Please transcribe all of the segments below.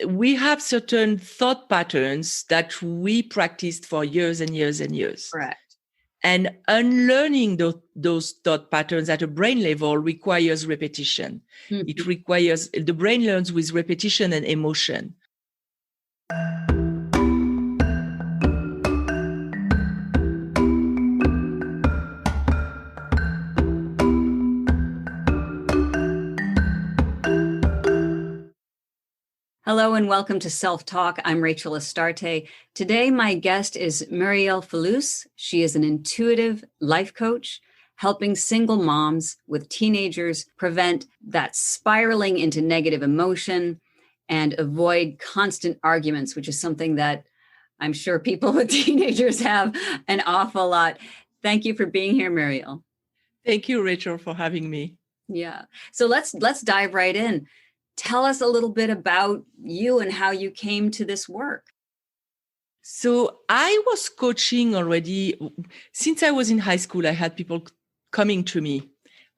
we have certain thought patterns that we practiced for years and years and years. Correct. And unlearning those thought patterns at a brain level requires repetition. Mm-hmm. It requires, the brain learns with repetition and emotion. Hello and welcome to Self Talk. I'm Rachel Astarte. Today, my guest is Murielle Fellous. She is an intuitive life coach, helping single moms with teenagers prevent that spiraling into negative emotion and avoid constant arguments, which is something that I'm sure people with teenagers have an awful lot. Thank you for being here, Murielle. Thank you, Rachel, for having me. Yeah. So let's dive right in. Tell us a little bit about you and how you came to this work. So I was coaching already. Since I was in high school, I had people coming to me.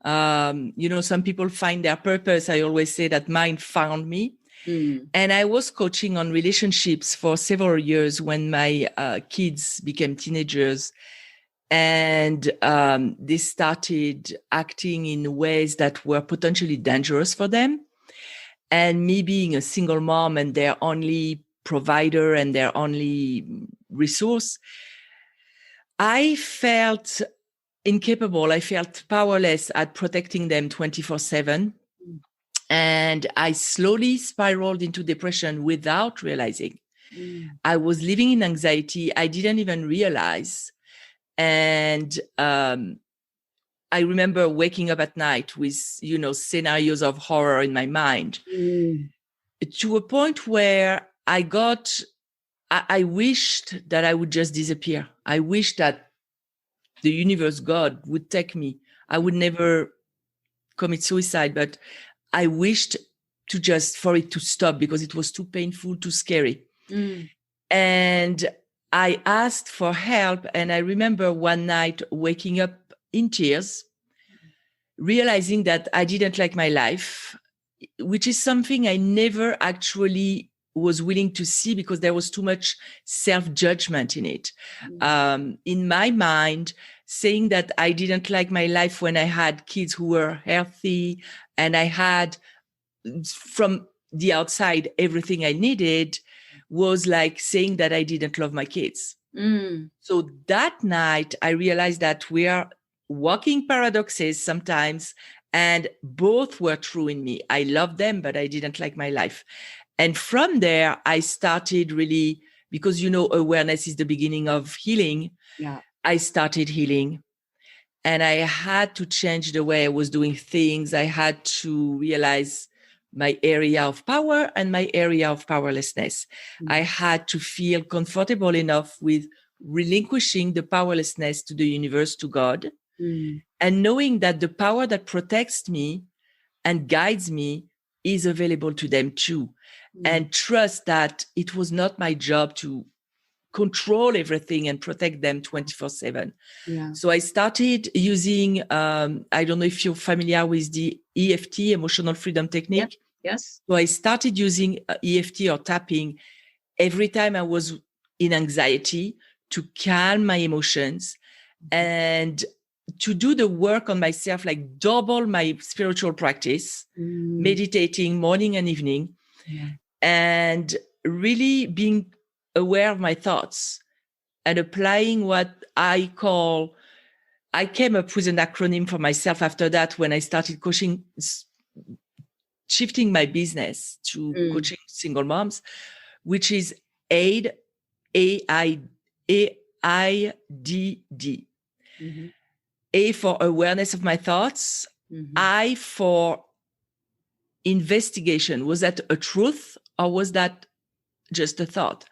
Some people find their purpose. I always say that mine found me. And I was coaching on relationships for several years when my kids became teenagers. And they started acting in ways that were potentially dangerous for them. And me being a single mom and their only provider and their only resource, I felt incapable. I felt powerless at protecting them 24/7. And I slowly spiraled into depression without realizing. I was living in anxiety. I didn't even realize. And I remember waking up at night with, scenarios of horror in my mind to a point where I wished that I would just disappear. I wished that the universe, God, would take me. I would never commit suicide, but I wished for it to stop because it was too painful, too scary. And I asked for help. And I remember one night waking up in tears, realizing that I didn't like my life, which is something I never actually was willing to see because there was too much self-judgment in it. In my mind, saying that I didn't like my life when I had kids who were healthy and I had, from the outside, everything I needed, was like saying that I didn't love my kids. So that night, I realized that we are walking paradoxes sometimes, and both were true in me. I loved them, but I didn't like my life. And from there, I started really, because, awareness is the beginning of healing. Yeah. I started healing, and I had to change the way I was doing things. I had to realize my area of power and my area of powerlessness. I had to feel comfortable enough with relinquishing the powerlessness to the universe, to God, and knowing that the power that protects me and guides me is available to them too. And trust that it was not my job to control everything and protect them 24/7. Yeah. So I started using, I don't know if you're familiar with the EFT, Emotional Freedom Technique. Yes. So I started using EFT or tapping every time I was in anxiety to calm my emotions and to do the work on myself, like double my spiritual practice, meditating morning and evening, and really being aware of my thoughts and applying what I came up with an acronym for myself after that when I started coaching, shifting my business to coaching single moms, which is AID, AIDD. A for awareness of my thoughts. I for investigation. Was that a truth or was that just a thought?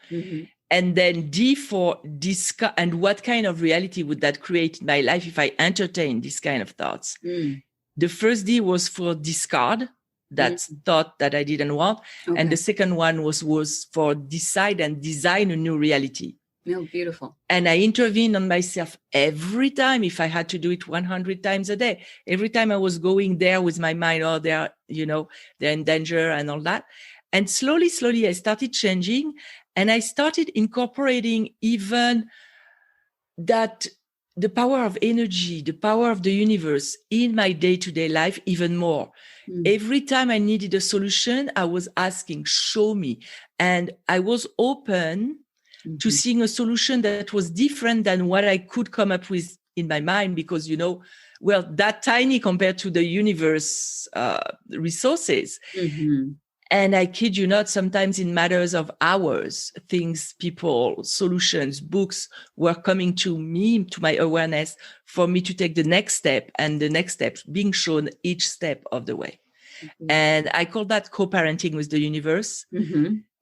And then D for discuss, and what kind of reality would that create in my life if I entertain this kind of thoughts? The first D was for discard, that thought that I didn't want. And the second one was for decide and design a new reality. Oh, beautiful. And I intervened on myself every time, if I had to do it 100 times a day. Every time I was going there with my mind, they're in danger and all that. And slowly, I started changing, and I started incorporating even that the power of energy, the power of the universe in my day-to-day life even more. Every time I needed a solution, I was asking, show me. And I was open to seeing a solution that was different than what I could come up with in my mind, because, well, that tiny compared to the universe resources. And I kid you not, sometimes in matters of hours, things, people, solutions, books were coming to me, to my awareness, for me to take the next step, and the next step being shown each step of the way. And I call that co-parenting with the universe.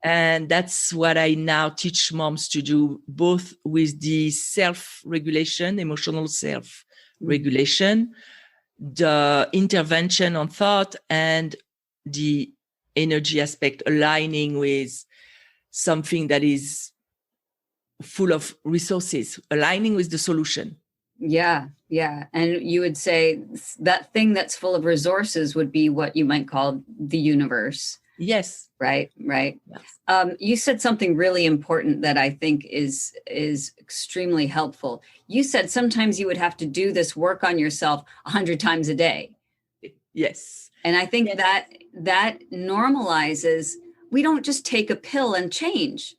And that's what I now teach moms to do, both with the self-regulation, emotional self-regulation, the intervention on thought, and the energy aspect, aligning with something that is full of resources, aligning with the solution. Yeah. And you would say that thing that's full of resources would be what you might call the universe. Yes. Right. Yes. You said something really important that I think is extremely helpful. You said sometimes you would have to do this work on yourself 100 times a day. Yes. And I think that normalizes, we don't just take a pill and change.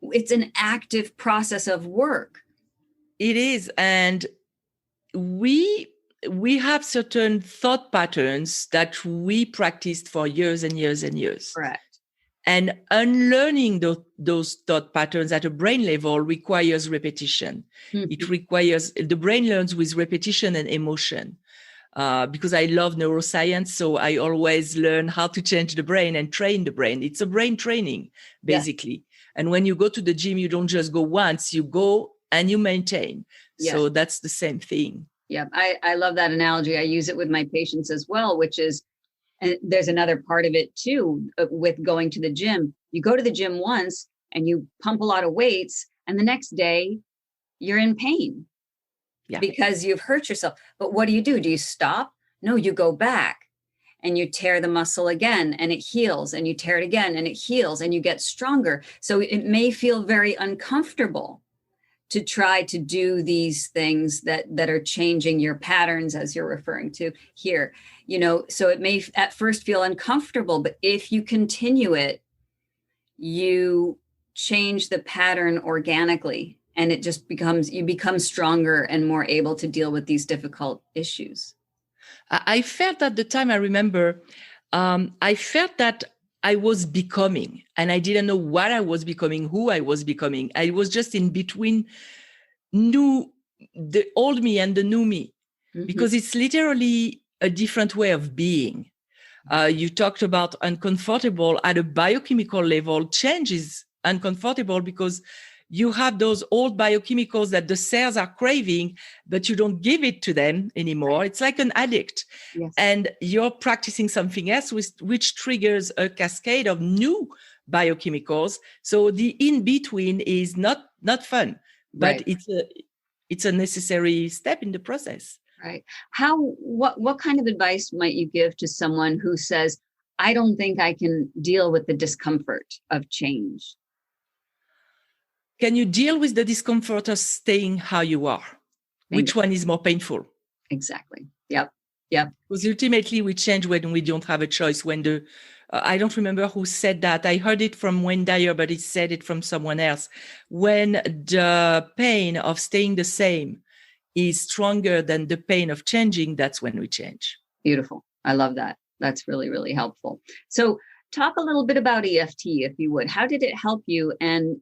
It's an active process of work. It is. And we have certain thought patterns that we practiced for years and years and years. Correct. And unlearning those thought patterns at a brain level requires repetition. It requires, the brain learns with repetition and emotion. Because I love neuroscience, so I always learn how to change the brain and train the brain. It's a brain training, basically. Yeah. And when you go to the gym, you don't just go once, you go and you maintain. Yes. So that's the same thing. Yeah, I love that analogy. I use it with my patients as well, which is, and there's another part of it too, with going to the gym. You go to the gym once and you pump a lot of weights, and the next day you're in pain. Yeah. Because you've hurt yourself. But what do? Do you stop? No, you go back and you tear the muscle again and it heals, and you tear it again and it heals, and you get stronger. So it may feel very uncomfortable to try to do these things that are changing your patterns, as you're referring to here. So it may at first feel uncomfortable, but if you continue it, you change the pattern organically. And it just you become stronger and more able to deal with these difficult issues. I felt at the time, I remember, I felt that I was becoming, and I didn't know what I was becoming, who I was becoming. I was just in between the old me and the new me, because it's literally a different way of being. You talked about uncomfortable at a biochemical level. Change is uncomfortable because you have those old biochemicals that the cells are craving, but you don't give it to them anymore. It's like an addict. Yes. And you're practicing something else which triggers a cascade of new biochemicals. So the in-between is not fun, but it's a necessary step in the process. Right. What kind of advice might you give to someone who says, I don't think I can deal with the discomfort of change? Can you deal with the discomfort of staying how you are? Which one is more painful? Exactly. Yep. Because ultimately we change when we don't have a choice. When I don't remember who said that. I heard it from Wayne Dyer, but he said it from someone else. When the pain of staying the same is stronger than the pain of changing, that's when we change. Beautiful. I love that. That's really, really helpful. So talk a little bit about EFT, if you would. How did it help you? And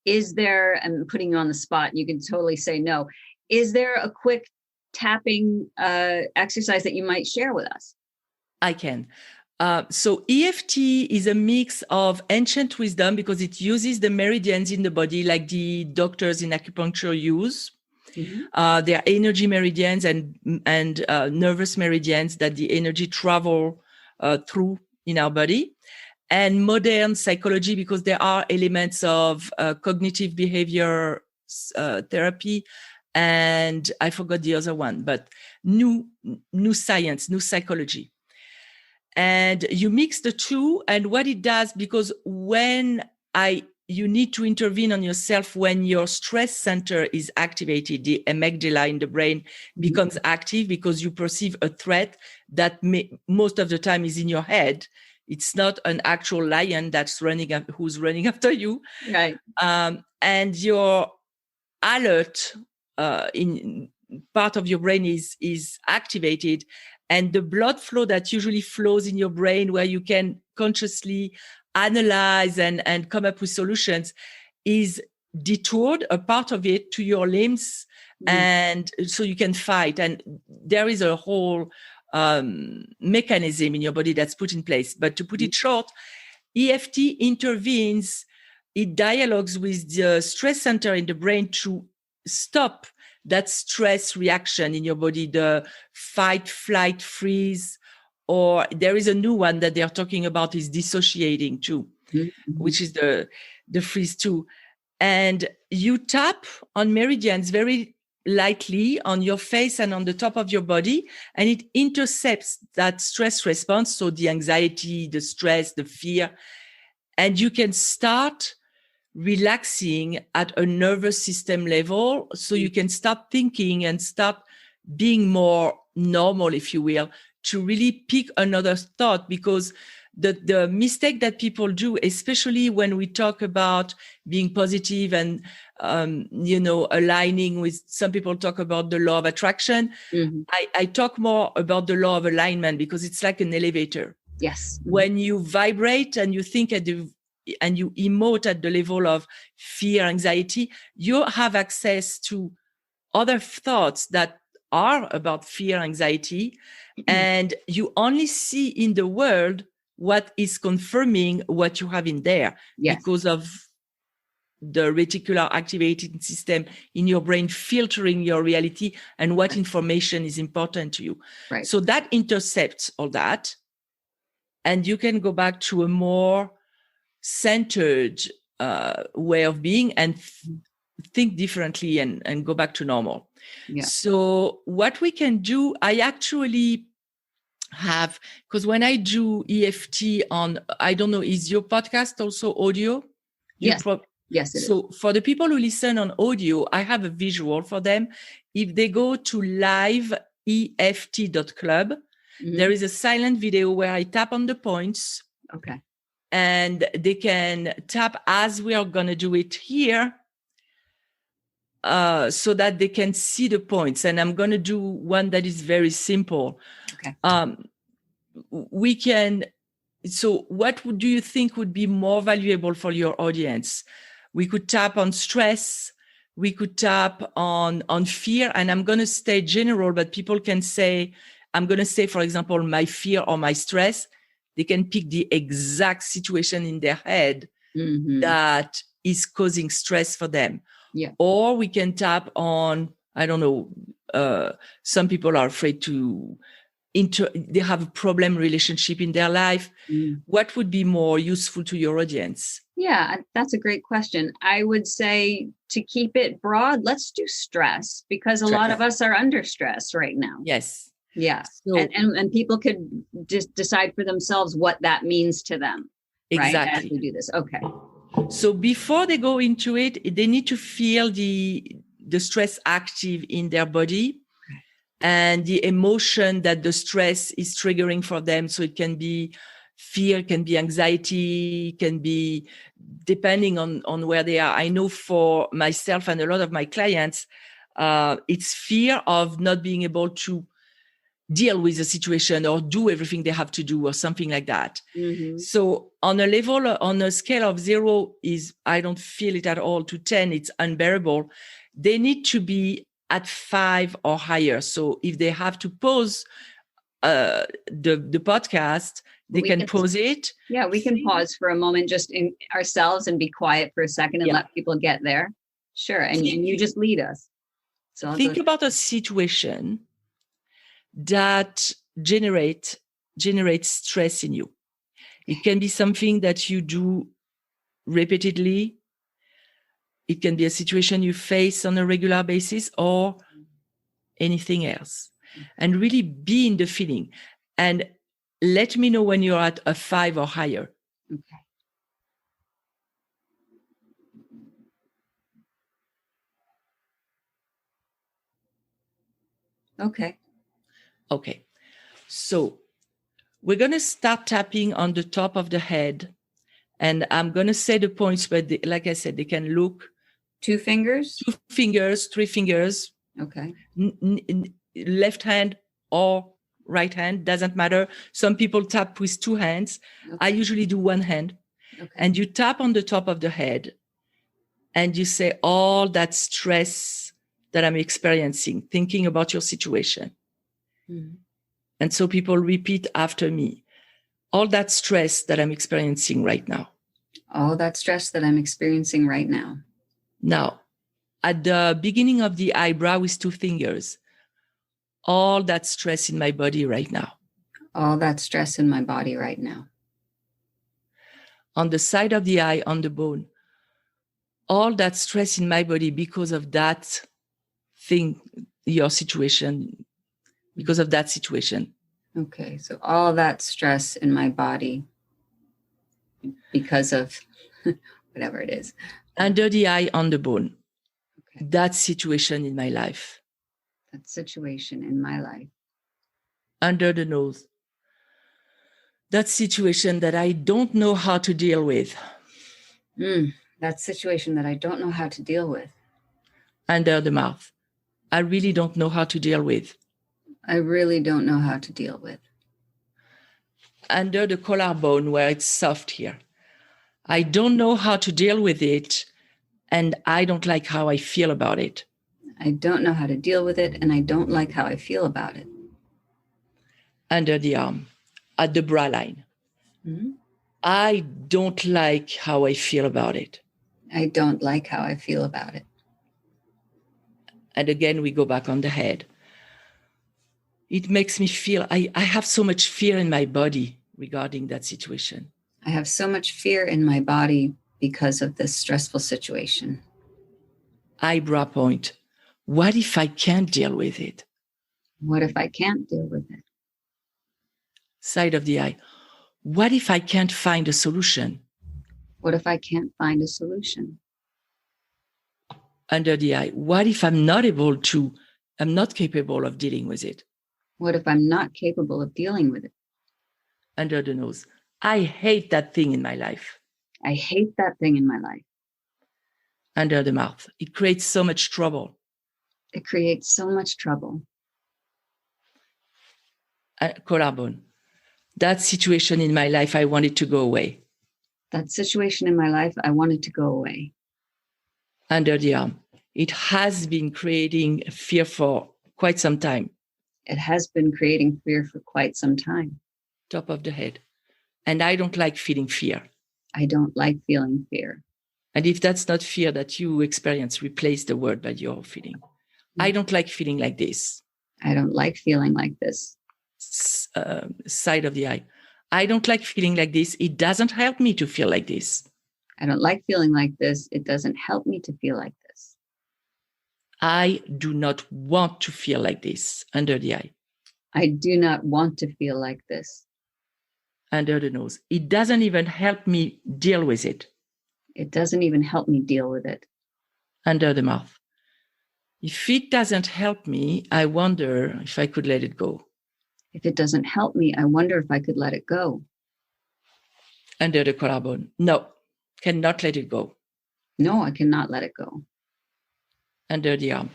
is there, I'm putting you on the spot, you can totally say no. Is there a quick tapping exercise that you might share with us? I can. So EFT is a mix of ancient wisdom, because it uses the meridians in the body like the doctors in acupuncture use. There are energy meridians and nervous meridians that the energy travel through in our body. And modern psychology, because there are elements of cognitive behavior therapy, and I forgot the other one, but new science, new psychology. And you mix the two. And what it does, because you need to intervene on yourself when your stress center is activated, the amygdala in the brain becomes active because you perceive a threat that most of the time is in your head. It's not an actual lion who's running after you. Right. And your alert in part of your brain is activated, and the blood flow that usually flows in your brain where you can consciously analyze and come up with solutions is detoured, a part of it, to your limbs. And so you can fight. And there is a whole mechanism in your body that's put in place. But to put it short, EFT intervenes, it dialogues with the stress center in the brain to stop that stress reaction in your body, the fight, flight, freeze, or there is a new one that they're talking about is dissociating too, which is the freeze too. And you tap on meridians very lightly on your face and on the top of your body, and it intercepts that stress response. So the anxiety, the stress, the fear, and you can start relaxing at a nervous system level. So you can stop thinking and start being more normal, if you will, to really pick another thought. Because the mistake that people do, especially when we talk about being positive and, aligning with, some people talk about the law of attraction. I talk more about the law of alignment, because it's like an elevator. Yes. When you vibrate and you think and you emote at the level of fear, anxiety, you have access to other thoughts that are about fear, anxiety, and you only see in the world what is confirming what you have in there, because of the reticular activating system in your brain filtering your reality and what information is important to you. Right. So that intercepts all that, and you can go back to a more centered way of being and think differently and go back to normal. Yeah. So what we can do, I actually have, because when I do EFT on, I don't know, is your podcast also audio? Yes. Yes. So for the people who listen on audio, I have a visual for them. If they go to liveeft.club, there is a silent video where I tap on the points. Okay. And they can tap as we are going to do it here, so that they can see the points. And I'm going to do one that is very simple. Okay. So what do you think would be more valuable for your audience? We could tap on stress. We could tap on fear. And I'm going to stay general, but people can say, I'm going to say, for example, my fear or my stress. They can pick the exact situation in their head that is causing stress for them. Yeah. Or we can tap on, I don't know, some people are afraid they have a problem relationship in their life. What would be more useful to your audience? Yeah, that's a great question. I would say, to keep it broad, let's do stress, because a lot of us are under stress right now. Yes. Yeah. So, and people could just decide for themselves what that means to them. Exactly. Right, as we do this. Okay. So before they go into it, they need to feel the stress active in their body and the emotion that the stress is triggering for them. So it can be fear, can be anxiety, can be depending on where they are. I know for myself and a lot of my clients, it's fear of not being able to deal with the situation or do everything they have to do or something like that. So on a scale of 0 is, I don't feel it at all, to 10, it's unbearable. They need to be at 5 or higher. So if they have to pause the podcast, they can pause it. Yeah, we can pause for a moment just in ourselves and be quiet for a second and let people get there. Sure. And you just lead us. So think about a situation that generates stress in you. It can be something that you do repeatedly. It can be a situation you face on a regular basis or anything else. And really be in the feeling. And let me know when you're at a 5 or higher. Okay. Okay. Okay. So we're going to start tapping on the top of the head. And I'm going to say the points, but like I said, they can look. 2 fingers? 2 fingers, 3 fingers. Okay. Left hand or right hand, doesn't matter. Some people tap with 2 hands. Okay. I usually do 1 hand. Okay. And you tap on the top of the head and you say all that stress that I'm experiencing, thinking about your situation. Mm-hmm. And so people repeat after me, all that stress that I'm experiencing right now. All that stress that I'm experiencing right now. Now, at the beginning of the eyebrow with 2 fingers, all that stress in my body right now. All that stress in my body right now. On the side of the eye, on the bone, all that stress in my body because of that thing, your situation, because of that situation. Okay, so all that stress in my body because of whatever it is. Under the eye, on the bone, okay. That situation in my life. That situation in my life. Under the nose, that situation that I don't know how to deal with. That situation that I don't know how to deal with. Under the mouth, I really don't know how to deal with. I really don't know how to deal with. Under the collarbone where it's soft here, I don't know how to deal with it, and I don't like how I feel about it. I don't know how to deal with it, and I don't like how I feel about it. Under the arm, at the bra line. Mm-hmm. I don't like how I feel about it. I don't like how I feel about it. And again, we go back on the head. It makes me feel, I have so much fear in my body regarding that situation. I have so much fear in my body because of this stressful situation. Eyebrow point. What if I can't deal with it? What if I can't deal with it? Side of the eye. What if I can't find a solution? What if I can't find a solution? Under the eye. What if I'm not capable of dealing with it? What if I'm not capable of dealing with it? Under the nose. I hate that thing in my life. I hate that thing in my life. Under the mouth. It creates so much trouble. It creates so much trouble. Collarbone. That situation in my life, I want it to go away. That situation in my life, I want it to go away. Under the arm. It has been creating fear for quite some time. It has been creating fear for quite some time. Top of the head. And I don't like feeling fear. I don't like feeling fear. And if that's not fear that you experience, replace the word by your feeling. I don't like feeling like this. I don't like feeling like this. Side of the eye. I don't like feeling like this. It doesn't help me to feel like this. I don't like feeling like this. It doesn't help me to feel like this. I do not want to feel like this. Under the eye. I do not want to feel like this. Under the nose. It doesn't even help me deal with it. It doesn't even help me deal with it. Under the mouth. If it doesn't help me, I wonder if I could let it go. If it doesn't help me, I wonder if I could let it go. Under the collarbone. No, cannot let it go. No, I cannot let it go. Under the arm.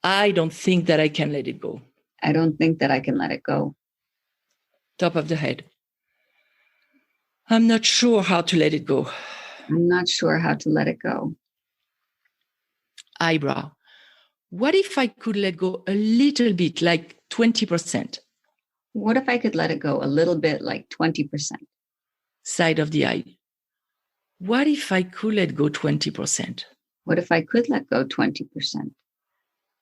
I don't think that I can let it go. I don't think that I can let it go. Top of the head. I'm not sure how to let it go. I'm not sure how to let it go. Eyebrow. What if I could let go a little bit, like 20%? What if I could let it go a little bit, like 20%? Side of the eye. What if I could let go 20%? What if I could let go 20%?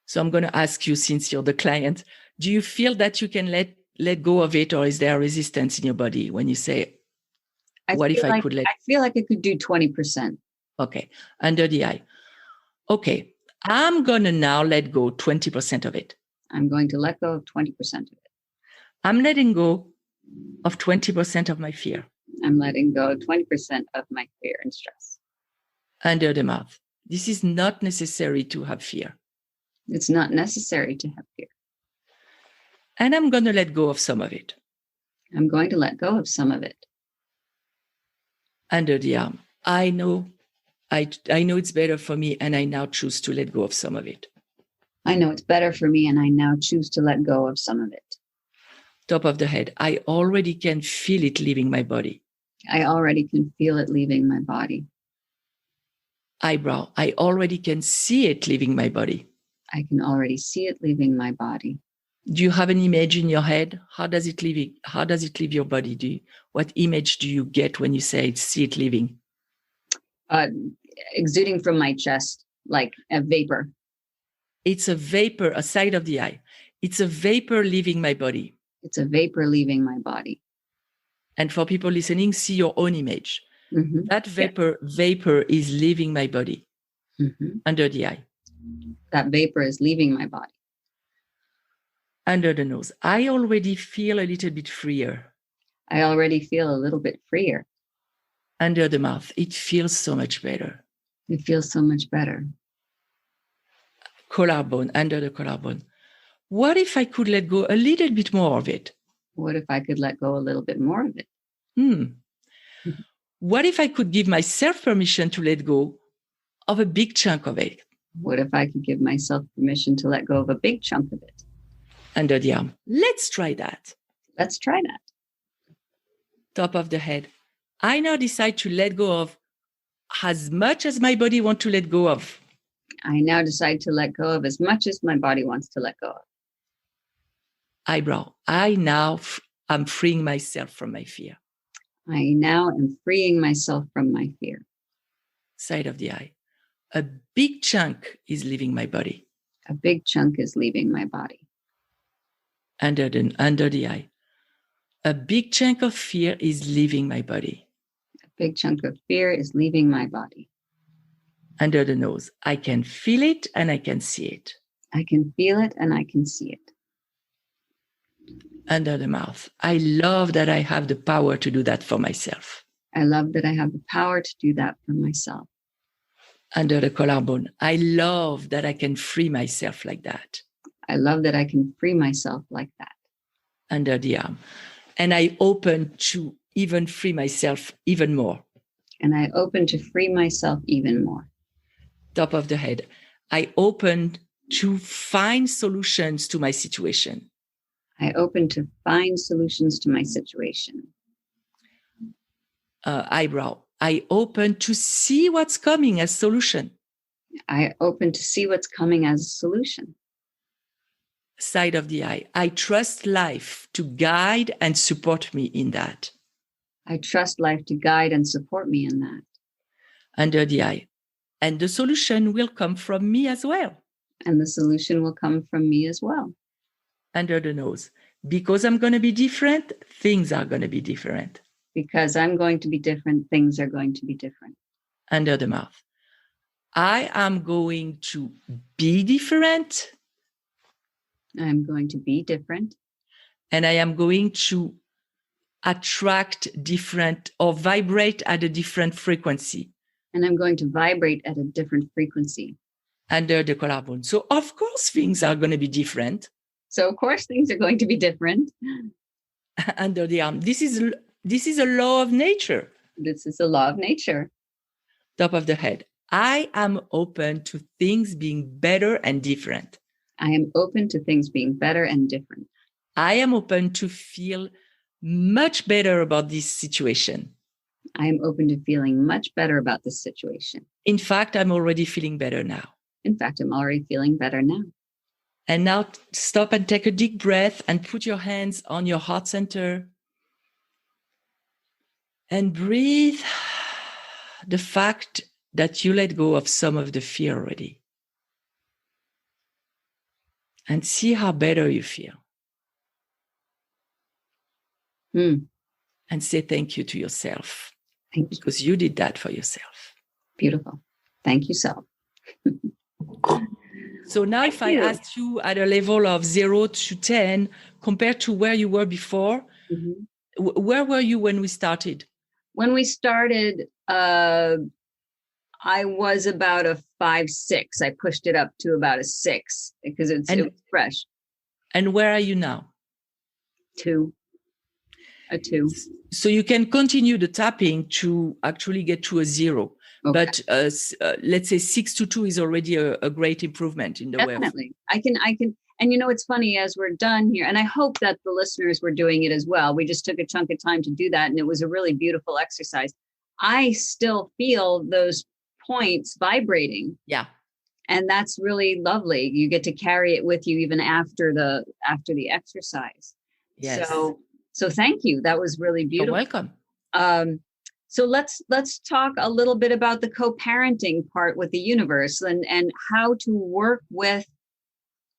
So I'm going to ask you, since you're the client, do you feel that you can let go of it, or is there resistance in your body when you say, what if I could let? I feel like I could do 20%. Okay. Under the eye. Okay. I'm going to now let go 20% of it. I'm going to let go of 20% of it. I'm letting go of 20% of my fear. I'm letting go of 20% of my fear and stress. Under the mouth. This is not necessary to have fear. It's not necessary to have fear. And I'm going to let go of some of it. I'm going to let go of some of it. Under the arm. I know it's better for me, and I now choose to let go of some of it. I know it's better for me, and I now choose to let go of some of it. Top of the head. I already can feel it leaving my body. I already can feel it leaving my body. Eyebrow. I already can see it leaving my body. I can already see it leaving my body. Do you have an image in your head? How does it leave? How does it leave your body? What image do you get when you say see it leaving? Exuding from my chest like a vapor. It's a vapor, a side of the eye. It's a vapor leaving my body. It's a vapor leaving my body. And for people listening, see your own image. Mm-hmm. That vapor is leaving my body. Mm-hmm. Under the eye. That vapor is leaving my body. Under the nose. I already feel a little bit freer. I already feel a little bit freer. Under the mouth. It feels so much better. It feels so much better. Collarbone, under the collarbone. What if I could let go a little bit more of it? What if I could let go a little bit more of it? What if I could give myself permission to let go of a big chunk of it? What if I could give myself permission to let go of a big chunk of it? Under the arm. Let's try that. Let's try that. Top of the head. I now decide to let go of as much as my body wants to let go of. I now decide to let go of as much as my body wants to let go of. Eyebrow. I now am freeing myself from my fear. I now am freeing myself from my fear. Side of the eye. A big chunk is leaving my body. A big chunk is leaving my body. Under the eye. A big chunk of fear is leaving my body. A big chunk of fear is leaving my body. Under the nose. I can feel it and I can see it. I can feel it and I can see it. Under the mouth. I love that I have the power to do that for myself. I love that I have the power to do that for myself. Under the collarbone. I love that I can free myself like that. I love that I can free myself like that. Under the arm. And I open to even free myself even more. And I open to free myself even more. Top of the head. I open to find solutions to my situation. I open to find solutions to my situation. Eyebrow. I open to see what's coming as solution. I open to see what's coming as a solution. Side of the eye. I trust life to guide and support me in that. I trust life to guide and support me in that. Under the eye. And the solution will come from me as well. And the solution will come from me as well. Under the nose. Because I'm going to be different, things are going to be different. Because I'm going to be different, things are going to be different. Under the mouth. I am going to be different. I'm going to be different. And I am going to attract different or vibrate at a different frequency. And I'm going to vibrate at a different frequency. Under the collarbone. So of course things are going to be different. So of course things are going to be different. Under the arm. This is a law of nature. This is a law of nature. Top of the head. I am open to things being better and different. I am open to things being better and different. I am open to feel much better about this situation. I am open to feeling much better about this situation. In fact, I'm already feeling better now. In fact, I'm already feeling better now. And now stop and take a deep breath and put your hands on your heart center. And breathe the fact that you let go of some of the fear already. And see how better you feel. And say thank you to yourself. Thank you. Because you did that for yourself. Beautiful. Thank you, self. So now if I asked you at a level of 0 to 10, compared to where you were before, Where were you when we started? When we started, I was about a 5'6". I pushed it up to about a 6 because it was fresh. And where are you now? 2. A 2. So you can continue the tapping to actually get to a 0. Okay. But let's say 6 to 2 is already a great improvement in the way. Definitely. I can. And it's funny, as we're done here, and I hope that the listeners were doing it as well. We just took a chunk of time to do that, and it was a really beautiful exercise. I still feel those points vibrating. Yeah. And that's really lovely. You get to carry it with you even after the exercise. Yes. So thank you. That was really beautiful. You're welcome. So let's talk a little bit about the co-parenting part with the universe and how to work with.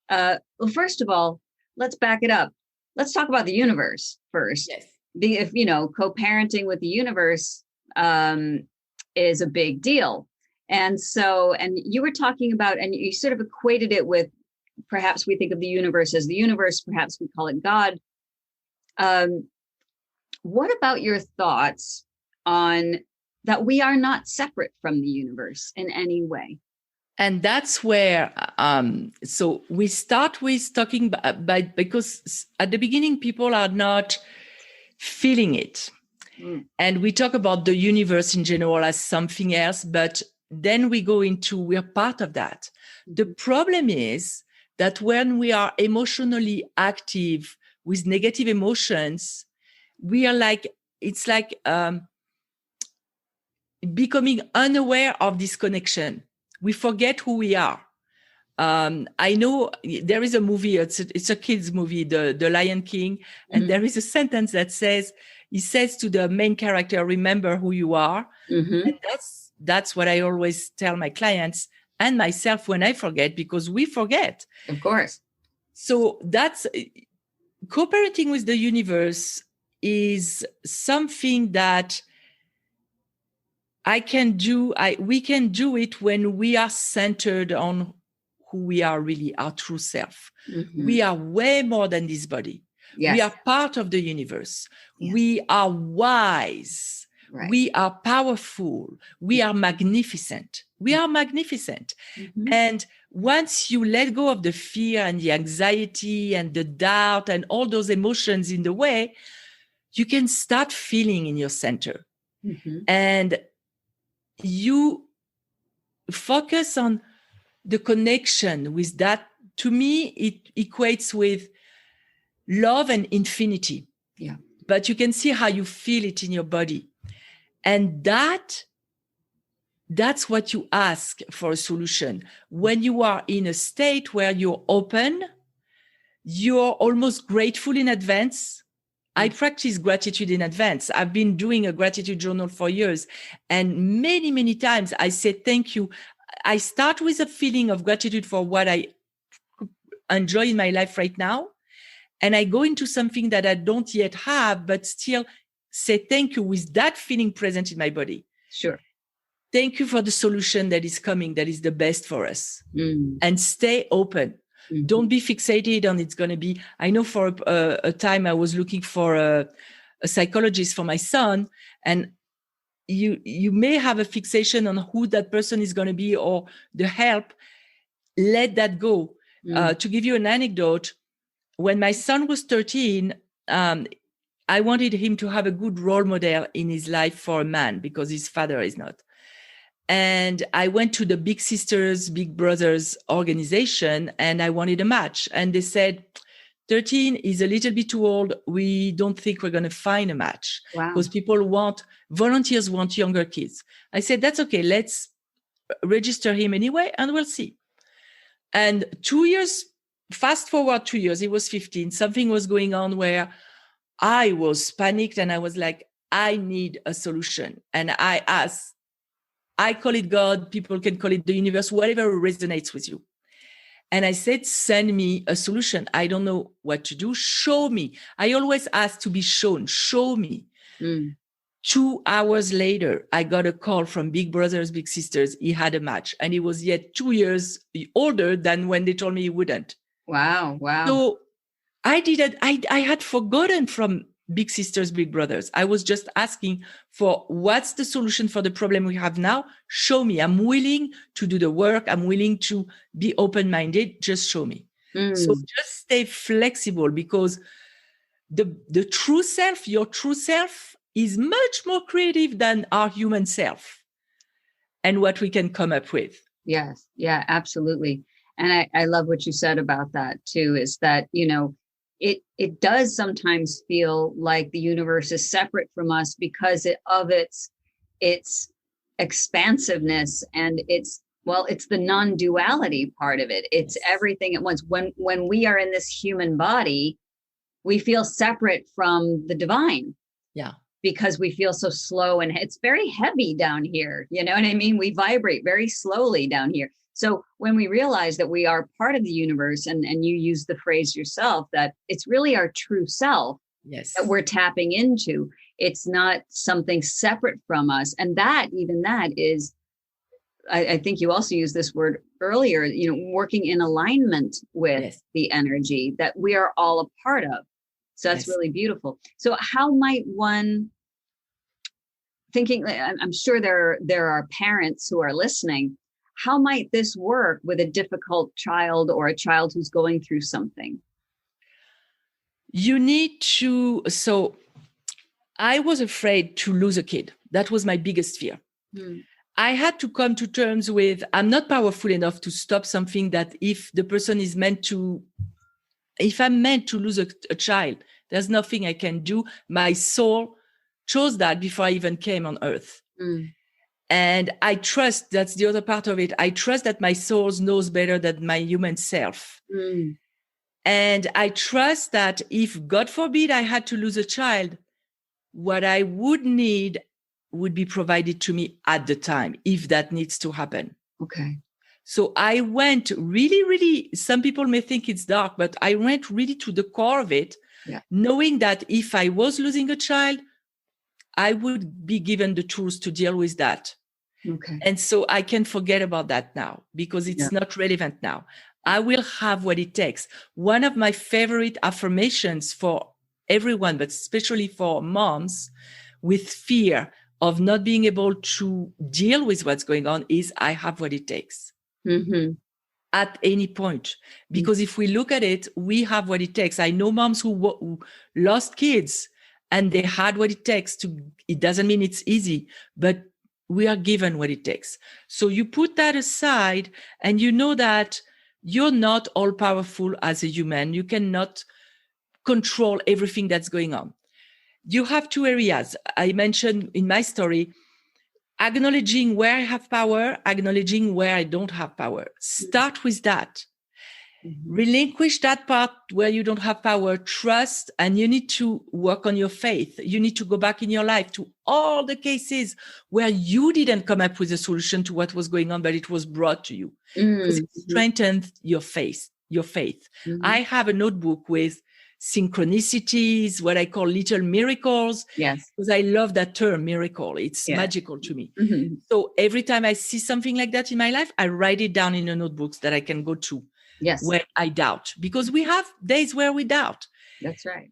Well, first of all, let's back it up. Let's talk about the universe first. Yes. If co-parenting with the universe is a big deal. And you were talking about, and you sort of equated it with, perhaps we think of the universe as the universe, perhaps we call it God. What about your thoughts on that we are not separate from the universe in any way? And that's where, so we start with talking about, because at the beginning, people are not feeling it. And we talk about the universe in general as something else, but then we go into, we're part of that. The problem is that when we are emotionally active with negative emotions, we are it's like becoming unaware of this connection. We forget who we are. I know there is a movie, it's a kid's movie, The Lion King, and there is a sentence that says, he says to the main character, remember who you are. And that's what I always tell my clients and myself when I forget, because we forget. Of course. So that's co-parenting with the universe is something that we can do it when we are centered on who we are really, our true self. We are way more than this body. Yes. We are part of the universe. Yes. We are wise. Right. We are powerful. We are magnificent. We are magnificent. And once you let go of the fear and the anxiety and the doubt and all those emotions in the way, you can start feeling in your center. And you focus on the connection with that. To me, it equates with love and infinity. Yeah. But you can see how you feel it in your body. And that's what you ask for a solution. When you are in a state where you're open, you're almost grateful in advance. I practice gratitude in advance. I've been doing a gratitude journal for years. And many, many times I say, thank you. I start with a feeling of gratitude for what I enjoy in my life right now. And I go into something that I don't yet have, but still say thank you with that feeling present in my body. Sure. Thank you for the solution that is coming, that is the best for us. And stay open. Don't be fixated on it's going to be. I know for a time I was looking for a psychologist for my son, and you may have a fixation on who that person is going to be or the help. Let that go. To give you an anecdote, when my son was 13, I wanted him to have a good role model in his life for a man because his father is not. And I went to the Big Sisters, Big Brothers organization, and I wanted a match. And they said, 13 is a little bit too old. We don't think we're going to find a match. Wow. Because volunteers want younger kids. I said, that's okay. Let's register him anyway, and we'll see. And 2 years, fast forward 2 years, he was 15. Something was going on where I was panicked, and I was like, I need a solution. And I asked, I call it God, people can call it the universe, whatever resonates with you. And I said, send me a solution. I don't know what to do. Show me. I always ask to be shown. Show me. 2 hours later, I got a call from Big Brothers, Big Sisters. He had a match, and he was yet 2 years older than when they told me he wouldn't. Wow. So I had forgotten from big sisters, big brothers. I was just asking for what's the solution for the problem we have now? Show me. I'm willing to do the work. I'm willing to be open-minded. Just show me. So just stay flexible, because the true self, your true self, is much more creative than our human self and what we can come up with. Yes. Yeah, absolutely. And I love what you said about that too, is that, it does sometimes feel like the universe is separate from us because of its expansiveness, and it's the non-duality part of it. It's everything at once. When we are in this human body, we feel separate from the divine. Yeah. Because we feel so slow, and it's very heavy down here. You know what I mean? We vibrate very slowly down here. So when we realize that we are part of the universe, and you use the phrase yourself, that it's really our true self that we're tapping into. It's not something separate from us. And that is, I think you also used this word earlier, working in alignment with the energy that we are all a part of. So that's really beautiful. So how might one, I'm sure there are parents who are listening, how might this work with a difficult child or a child who's going through something? You need to, so I was afraid to lose a kid. That was my biggest fear. I had to come to terms with, I'm not powerful enough to stop something that if the person is if I'm meant to lose a child, there's nothing I can do. My soul chose that before I even came on earth. And I trust, that's the other part of it. I trust that my soul knows better than my human self. And I trust that if, God forbid, I had to lose a child, what I would need would be provided to me at the time, if that needs to happen. Okay. So I went really, really, some people may think it's dark, but I went really to the core of it, knowing that if I was losing a child, I would be given the tools to deal with that. Okay. And so I can forget about that now, because it's not relevant now. I will have what it takes. One of my favorite affirmations for everyone, but especially for moms with fear of not being able to deal with what's going on, is I have what it takes. At any point. Because if we look at it, we have what it takes. I know moms who lost kids and they had what it takes it doesn't mean it's easy, but we are given what it takes. So you put that aside, and you know that you're not all powerful as a human. You cannot control everything that's going on. You have two areas. I mentioned in my story, acknowledging where I have power, acknowledging where I don't have power. Start with that. Relinquish that part where you don't have power, trust, and you need to work on your faith. You need to go back in your life to all the cases where you didn't come up with a solution to what was going on, but it was brought to you. Because it strengthened your faith. I have a notebook with synchronicities, what I call little miracles. Yes. Because I love that term, miracle. It's magical to me. So every time I see something like that in my life, I write it down in a notebook that I can go to. When I doubt, because we have days where we doubt. That's right.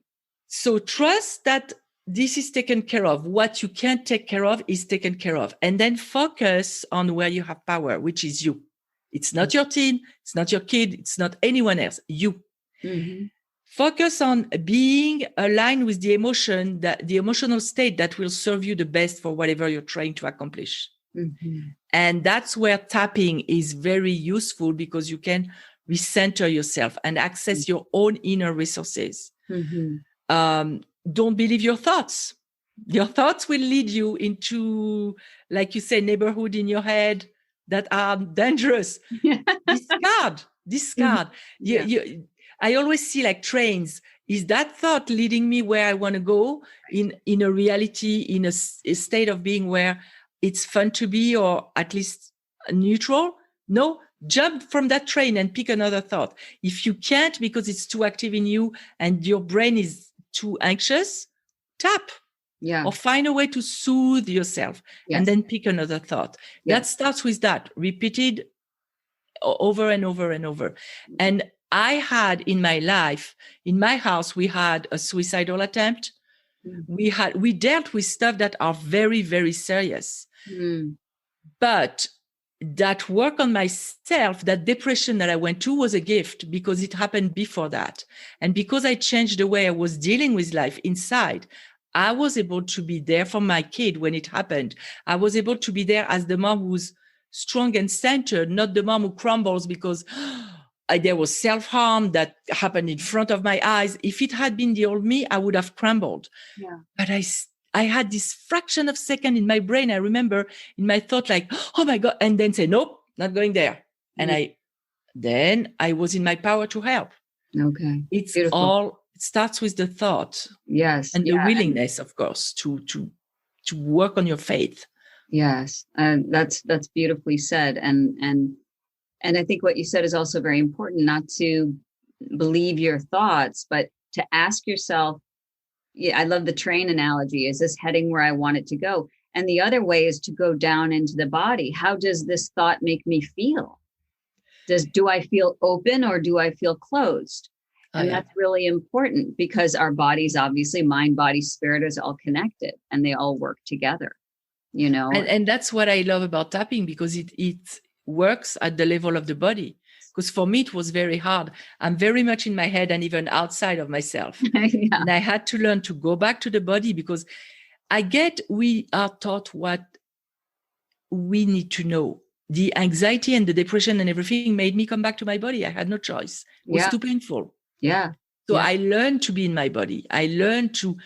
So trust that this is taken care of. What you can't take care of is taken care of. And then focus on where you have power, which is you. It's not your teen. It's not your kid. It's not anyone else. You. Focus on being aligned with the emotional state that will serve you the best for whatever you're trying to accomplish. And that's where tapping is very useful, because you can recenter yourself and access your own inner resources. Don't believe your thoughts. Your thoughts will lead you into, like you say, neighborhood in your head that are dangerous. Discard. I always see like trains. Is that thought leading me where I want to go in a reality, in a state of being where it's fun to be, or at least neutral? No. Jump from that train and pick another thought. If you can't, because it's too active in you and your brain is too anxious, tap. Or find a way to soothe yourself and then pick another thought. That starts with that, repeated over and over and over. And I had in my life, in my house, we had a suicidal attempt We dealt with stuff that are very, very serious. But that work on myself, that depression that I went to, was a gift because it happened before that. And because I changed the way I was dealing with life inside, I was able to be there for my kid when it happened. I was able to be there as the mom who's strong and centered, not the mom who crumbles because there was self-harm that happened in front of my eyes. If it had been the old me, I would have crumbled. Yeah. But I had this fraction of a second in my brain. I remember in my thought, like, oh my God, and then say, nope, not going there. And then I was in my power to help. Okay. It's beautiful. All, it starts with the thought. Yes. And the willingness, of course, to work on your faith. Yes. That's beautifully said. And I think what you said is also very important, not to believe your thoughts, but to ask yourself, I love the train analogy. Is this heading where I want it to go? And the other way is to go down into the body. How does this thought make me feel? Do I feel open or do I feel closed? And that's really important because our bodies, obviously, mind, body, spirit is all connected and they all work together, you know? And that's what I love about tapping, because it works at the level of the body. Because for me, it was very hard. I'm very much in my head and even outside of myself. And I had to learn to go back to the body, because we are taught what we need to know. The anxiety and the depression and everything made me come back to my body. I had no choice. It was too painful. Yeah. So I learned to be in my body. I learned to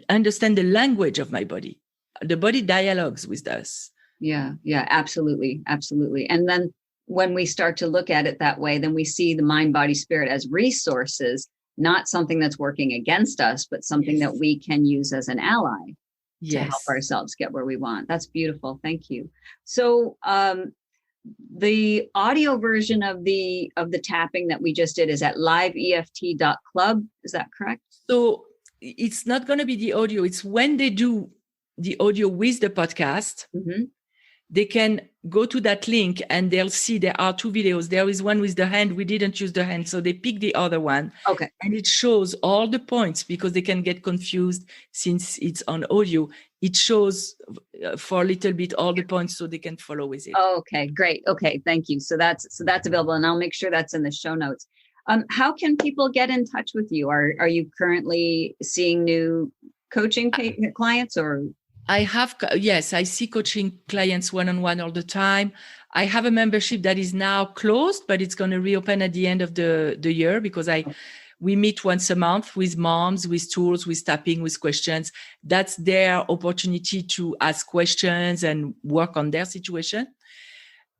understand the language of my body. The body dialogues with us. Yeah. Yeah, absolutely. Absolutely. And then when we start to look at it that way, then we see the mind, body, spirit as resources, not something that's working against us, but something that we can use as an ally to help ourselves get where we want. That's beautiful. Thank you. So the audio version of the tapping that we just did is at liveeft.club. Is that correct? So it's not going to be the audio. It's when they do the audio with the podcast. Mm-hmm. They can go to that link and they'll see there are two videos. There is one with the hand. We didn't use the hand, so they pick the other one. Okay. And it shows all the points, because they can get confused since it's on audio. It shows for a little bit all the points so they can follow with it. Okay, great. Okay, thank you. So that's available, and I'll make sure that's in the show notes. How can people get in touch with you? Are you currently seeing new coaching clients or? I see coaching clients one-on-one all the time. I have a membership that is now closed, but it's going to reopen at the end of the year, because we meet once a month with moms, with tools, with tapping, with questions. That's their opportunity to ask questions and work on their situation.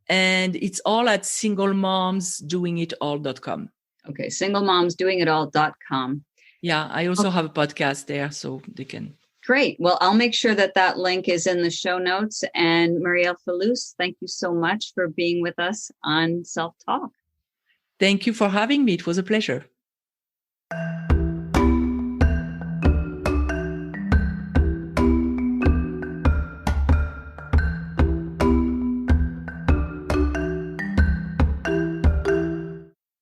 And it's all at singlemomsdoingitall.com. Okay, singlemomsdoingitall.com. Yeah, I also have a podcast there, so they can. Great. Well, I'll make sure that link is in the show notes. And Murielle Fellous, thank you so much for being with us on Self Talk. Thank you for having me. It was a pleasure.